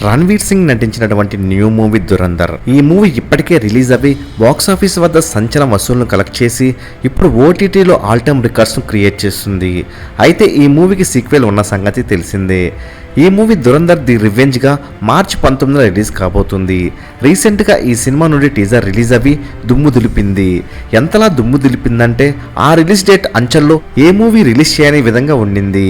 రణ్వీర్ సింగ్ నటించినటువంటి new movie Dhurandhar. ఈ movie ఇప్పటికే రిలీజ్ అవి బాక్సాఫీస్ వద్ద సంచలన వసూళ్లను కలెక్ట్ చేసి ఇప్పుడు ఓటీటీలో ఆల్ టైమ్ రికార్డ్స్ ను క్రియేట్ చేస్తుంది. అయితే ఈ మూవీకి సీక్వెల్ ఉన్న సంగతి తెలిసిందే. ఈ మూవీ దురంధర్ ది రివెంజ్ గా మార్చి 19న రిలీజ్ కాబోతుంది. రీసెంట్ గా ఈ సినిమా నుండి టీజర్ రిలీజ్ అవి దుమ్ము దులిపింది. ఎంతలా దుమ్ము దులిపిందంటే ఆ రిలీజ్ డేట్ అంచెల్లో ఏ మూవీ రిలీజ్ చేయని విధంగా ఉండింది.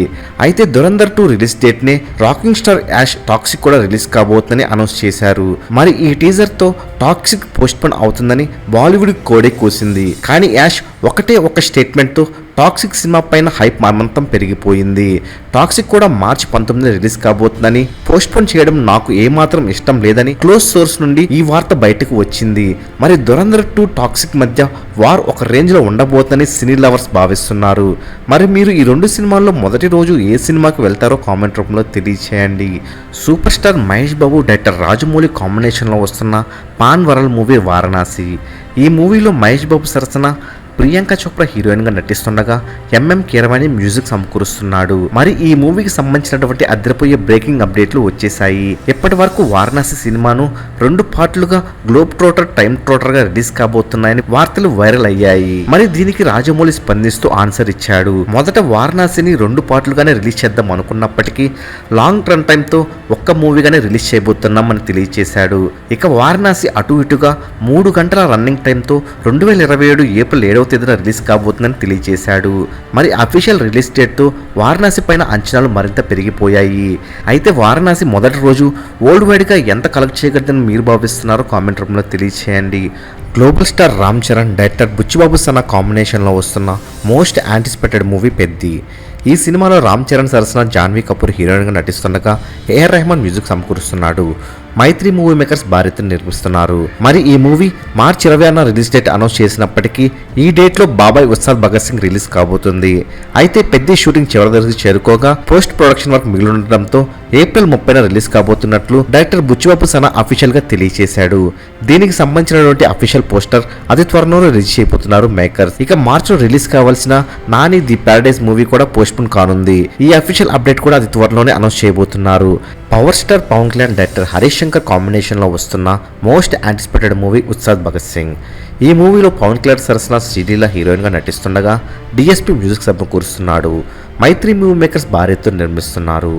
అయితే దురంధర్ 2 రిలీజ్ డేట్ నే రాకింగ్ స్టార్ యాష్ టాక్సిక్ కూడా రిలీజ్ కాబోతుందని అనౌన్స్ చేశారు. మరి ఈ టీజర్ తో టాక్సిక్ పోస్ట్ పోన్ అవుతుందని బాలీవుడ్ కోడే కూసింది. కానీ యాష్ ఒకటే ఒక స్టేట్మెంట్ తో టాక్సిక్ సినిమా పైన హైప్ మమంతం పెరిగిపోయింది. టాక్సిక్ కూడా మార్చి 19న రిలీజ్ కాబోతుందని పోస్ట్ పోన్ చేయడం నాకు ఏమాత్రం ఇష్టం లేదని క్లోజ్ సోర్స్ నుండి ఈ వార్త బయటకు వచ్చింది. మరి దురంధర్ 2 టాక్సిక్ మధ్య వార్ ఒక రేంజ్ లో ఉండబోతుందని సినీ లవర్స్ భావిస్తున్నారు. మరి మీరు ఈ రెండు సినిమాల్లో మొదటి రోజు ఏ సినిమాకి వెళ్తారో కామెంట్ రూపంలో తెలియచేయండి. Super star Mahesh Babu director Rajamouli combination లో వస్తున్న పాన్ వరల్డ్ మూవీ వారణాసి. ఈ మూవీలో మహేష్ బాబు సరసన ప్రియాంక చోప్రా హీరోయిన్ గా నటిస్తుండగా ఎంఎం కీరవాణి మ్యూజిక్ సమకూరుస్తున్నాడు. మరి ఈ మూవీకి సంబంధించినటువంటి అదిరిపోయే బ్రేకింగ్ అప్డేట్లు వచ్చేసాయి. ఇప్పటి వరకు వారణాసి సినిమాను 2 పార్ట్లుగా గ్లోబ్ ట్రోటర్ టైమ్ ట్రోటర్ గా రిలీజ్ కాబోతున్నాయని వార్తలు వైరల్ అయ్యాయి. మరి దీనికి రాజమౌళి స్పందిస్తూ ఆన్సర్ ఇచ్చాడు. మొదట వారణాసిని 2 పార్ట్లుగానే రిలీజ్ చేద్దాం అనుకున్నప్పటికీ లాంగ్ రన్ టైమ్ తో ఒక్క మూవీగానే రిలీజ్ చేయబోతున్నామని తెలియజేశాడు. ఇక వారణాసి అటు ఇటుగా 3 గంటల రన్నింగ్ టైమ్ తో 2027 ఏప్రిల్ 7వ తేదీన రిలీజ్ కాబోతుందని తెలియజేశాడు. మరి అఫీషియల్ రిలీజ్ డేట్ తో వారణాసి పైన అంచనాలు మరింత పెరిగిపోయాయి. అయితే వారణాసి మొదటి రోజు వరల్డ్ వైడ్ గా ఎంత కలెక్ట్ చేయగలదని మీరు భావిస్తున్నారో కామెంట్ రూపంలో తెలియచేయండి. Global star Ram Charan director Buchibabu Sana కాంబినేషన్లో వస్తున్న మోస్ట్ యాంటిసిపేటెడ్ మూవీ పెద్ది. ఈ సినిమాలో రామ్ చరణ్ సరసన జాన్వీ కపూర్ హీరోయిన్గా నటిస్తుండగా ఏఆర్ రెహమాన్ మ్యూజిక్ సమకూరుస్తున్నాడు. మైత్రి మూవీ మేకర్స్ భారత్ను నిర్మిస్తున్నారు. మరి ఈ మూవీ మార్చి 26న రిలీజ్ డేట్ అనౌన్స్ చేసినప్పటికీ ఈ డేట్ లో బాబాయ్ ఉస్తాద్ భగత్ సింగ్ రిలీజ్ కాబోతుంది. అయితే పెద్ద షూటింగ్ చివరి దశకు చేరుకోగా పోస్ట్ ప్రొడక్షన్ వర్క్ మిగిలి ఉండడంతో ఏప్రిల్ 30న రిలీజ్ కాబోతున్నట్లు డైరెక్టర్ బుచ్చిబాబు సనా అఫీషియల్ గా తెలియజేశాడు. దీనికి సంబంధించినటువంటి అఫీషియల్ పోస్టర్ అతి త్వరలో రిలీజ్ చేయబోతున్నారు మేకర్స్. ఇక మార్చిలో రిలీజ్ కావాల్సిన నాని ది ప్యారడైజ్ మూవీ కూడా పోస్ట్ పోన్ కానుంది. ఈ అఫీషియల్ అప్డేట్ కూడా అతి త్వరలోనే అనౌన్స్ చేయబోతున్నారు. Power star Pawan Kalyan director Harish Shankar combination లో వస్తున్న most anticipated movie Ustaad Bhagat Singh. ఈ మూవీలో పవన్ కళ్యాణ్ సరసన శ్రీలీల హీరోయిన్ గా నటిస్తుండగా డిఎస్పీ మ్యూజిక్ సమకూరుస్తున్నాడు. మైత్రి మూవీ మేకర్స్ భారత్తో నిర్మిస్తున్నారు.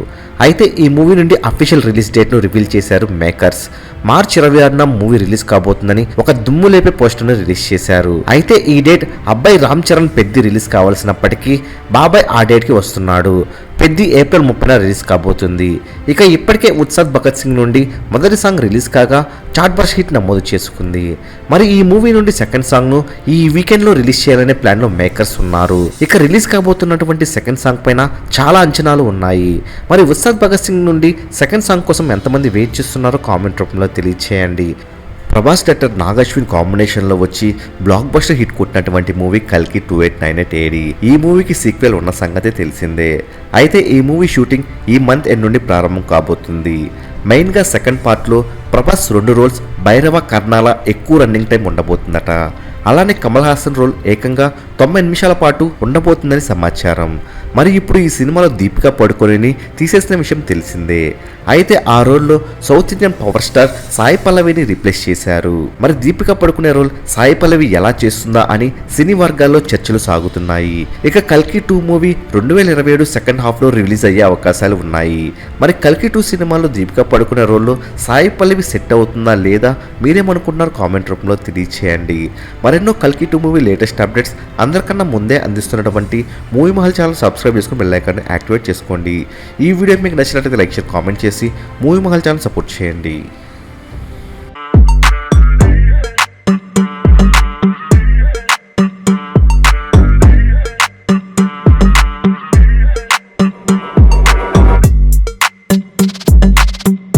అయితే ఈ మూవీ నుండి అఫీషియల్ రిలీజ్ డేట్ ను రివీల్ చేశారు మేకర్స్. మార్చి 26న మూవీ రిలీజ్ కాబోతుందని ఒక దుమ్ము లేపే పోస్టర్ ను రిలీజ్ చేశారు. అయితే ఈ డేట్ అబ్బాయి రామ్ చరణ్ పెద్ది రిలీజ్ కావాల్సినప్పటికీ బాబాయ్ ఆ డేట్ కి వస్తున్నాడు. పెద్ది ఏప్రిల్ 30న రిలీజ్ కాబోతుంది. ఇక ఇప్పటికే ఉత్సాద్ భగత్ సింగ్ నుండి మొదటి సాంగ్ రిలీజ్ కాగా చార్ట్ బర్స్ హిట్ నమోదు చేసుకుంది. మరి ఈ మూవీ నుండి సెకండ్ సాంగ్ ను ఈ వీకెండ్ లో రిలీజ్ చేయాలనే ప్లాన్ లో మేకర్స్ ఉన్నారు. ఇక రిలీజ్ కాబోతున్నటువంటి సెకండ్ సాంగ్ పైన చాలా అంచనాలు ఉన్నాయి. మరి ఉత్సాద్ భగత్ సింగ్ నుండి సెకండ్ సాంగ్ కోసం ఎంతమంది వెయిట్ చేస్తున్నారో కామెంట్ రూపంలో తెలియచేయండి. ప్రభాస్ డైరెక్టర్ నాగాశ్విన్ కాంబినేషన్లో వచ్చి బ్లాక్ బస్టర్ హిట్ కొట్టినటువంటి మూవీ కల్కి 2898 AD. ఈ మూవీకి సీక్వెల్ ఉన్న సంగతి తెలిసిందే. అయితే ఈ మూవీ షూటింగ్ ఈ మంత్ ఎండ్ నుండి ప్రారంభం కాబోతుంది. మెయిన్గా సెకండ్ పార్ట్లో ప్రభాస్ 2 రోల్స్ భైరవ కర్ణాల ఎక్కువ రన్నింగ్ టైం ఉండబోతుందట. అలానే కమల్ హాసన్ రోల్ ఏకంగా 90 నిమిషాల పాటు ఉండబోతుందని సమాచారం. మరి ఇప్పుడు ఈ సినిమాలో దీపికా పడుకోని తీసేసిన విషయం తెలిసిందే. అయితే ఆ రోల్లో south Indian power star Sai పల్లవిని రీప్లేస్ చేశారు. మరి దీపికా పడుకునే రోల్ సాయి పల్లవి ఎలా చేస్తుందా అని సినీ వర్గాల్లో చర్చలు సాగుతున్నాయి. ఇక కల్కి 2 మూవీ 2027 సెకండ్ హాఫ్ లో రిలీజ్ అయ్యే అవకాశాలు ఉన్నాయి. మరి కల్కి 2 సినిమాలో దీపికా పడుకునే రోల్లో సాయి పల్లవి సెట్ అవుతుందా లేదా మీరేమనుకుంటున్నారు కామెంట్ రూపంలో తెలియచేయండి. మరెన్నో కల్కి 2 మూవీ లేటెస్ట్ అప్డేట్స్ అందరికన్నా ముందే అందిస్తున్నటువంటి మూవీ మహల్ ఛానల్ సబ్స్క్రైబ్ చేసుకుని బెల్ ఐకాన్ యాక్టివేట్ చేసుకోండి. ఈ వీడియో మీకు నచ్చినట్లయితే లైక్ షేర్ కామెంట్ చేసి మూవీ మహల్ ఛానల్ సపోర్ట్ చేయండి.